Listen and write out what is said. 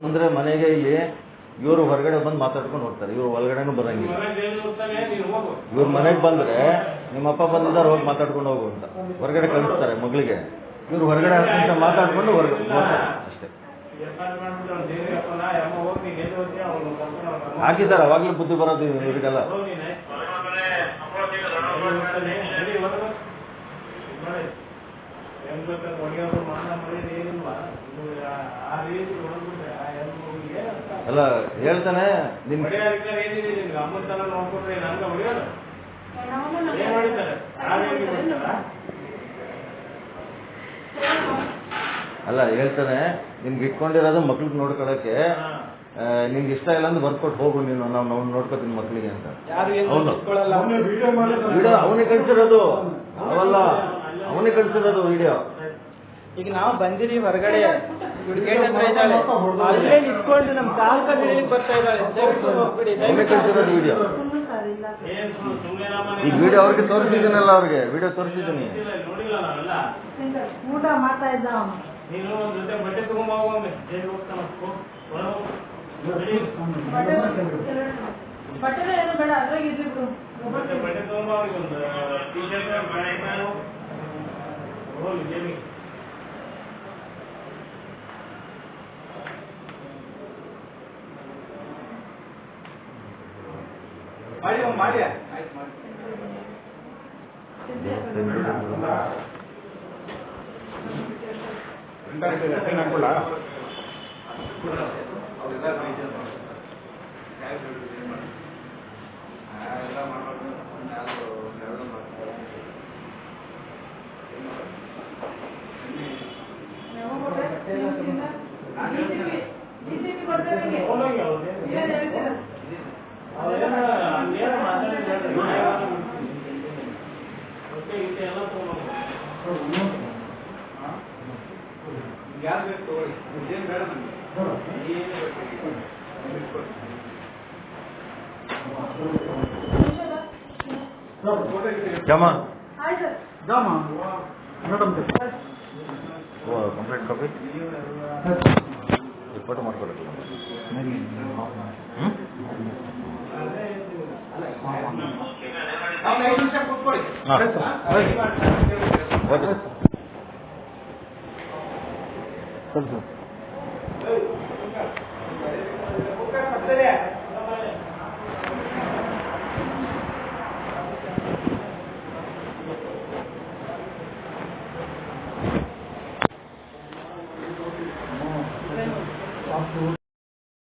ಅಂದ್ರೆ ಮನೆಗೆ ಇಲ್ಲಿ ಇವರು ಹೊರಗಡೆ ಬಂದು ಮಾತಾಡ್ಕೊಂಡು ಹೋಗ್ತಾರೆ, ಇವ್ರು ಒಳಗಡೆನೂ ಬರಂಗಿಲ್ಲ. ಇವ್ರ ಮನೆಗೆ ಬಂದ್ರೆ ನಿಮ್ಮಪ್ಪ ಬಂದಿದ್ದಾರೆ ಹೋಗಿ ಮಾತಾಡ್ಕೊಂಡು ಹೋಗು ಅಂತ ಹೊರಗಡೆ ಕಳಿಸ್ತಾರೆ ಮಗಳಿಗೆ. ಇವ್ರು ಹೊರಗಡೆ 10 ನಿಮಿಷ ಮಾತಾಡ್ಕೊಂಡು ಅಷ್ಟೇ ಹಾಕಿದ್ದಾರೆ. ಅವಾಗ್ಲೂ ಬುದ್ಧಿ ಬರೋದು ಇವರಿಗೆಲ್ಲ. ಅಲ್ಲ ಹೇಳ್ತಾನೆ ಅಲ್ಲ ಹೇಳ್ತಾನೆ ನಿಮ್ಗೆ ಇಟ್ಕೊಂಡಿರೋದು ಮಕ್ಳಿಗೆ ನೋಡ್ಕೊಳಕ್ಕೆ, ನಿಮ್ಗೆ ಇಷ್ಟ ಇಲ್ಲ ಅಂದ್ರೆ ಬರ್ಕೊಟ್ಟು ಹೋಗು ನೀನು, ನಾವು ನೋಡ್ಕೋತೀನಿ ಮಕ್ಳಿಗೆ ಅಂತ. ವಿಡಿಯೋ ಅವನೇ ಕಳ್ಸಿರೋದು, ಅವಲ್ಲ ಅವನೇ ಕಳ್ಸಿರೋದು ವಿಡಿಯೋ. ಈಗ ನಾವು ಬಂದಿರಿ ಹೊರಗಡೆ ಗೇಟ್ ಹತ್ರ ಇದ್ದಾಳೆ, ಅಲ್ಲೇ ನಿಂತ್ಕೊಂಡು ನಮ್ ಕಾಲ್ ಕಲ್ಲಿಗೆ ಬರ್ತಾ ಇದ್ದಾಳೆ. ಅವನೇ ಕಳ್ಸಿರೋದು ವಿಡಿಯೋ. ಈ ವಿಡಿಯೋ ಅವ್ರಿಗೆ ತೋರಿಸಿದ್ದೀನಲ್ಲ, ಅವ್ರಿಗೆ ವಿಡಿಯೋ ತೋರಿಸಿದ್ದೀನಿ. ಊಟ ಮಾಡ್ತಾ ಇದ್ದ ನೀನು ಜೊತೆ ಬಟ್ಟೆ ತಗೊಂಡ್ ಹೋಗೋಣ, ಬಟ್ಟೆ ಏನು ಬೇಡ, ಅದ್ರಾಗ ಇದ್ದಿಬ್ರು ಬಟ್ಟೆ ತಗೊಂಡ್ ಒಂದು ಟೀ ಶರ್ಟ್ ಹೋಗಿ ಜೇಬಿ. ಮಾಡಿ ಆಯ್ತು ಮಾಡಿ. ಜಮಾ ಜಮಾ ಕಂಪ್ಲೇಂಟ್ ಕಾಪಿ ರಿಪೋರ್ಟ್ ಮಾಡ್ಕೊಡಕ್ಕೆ ಸರಿ ಸರ್.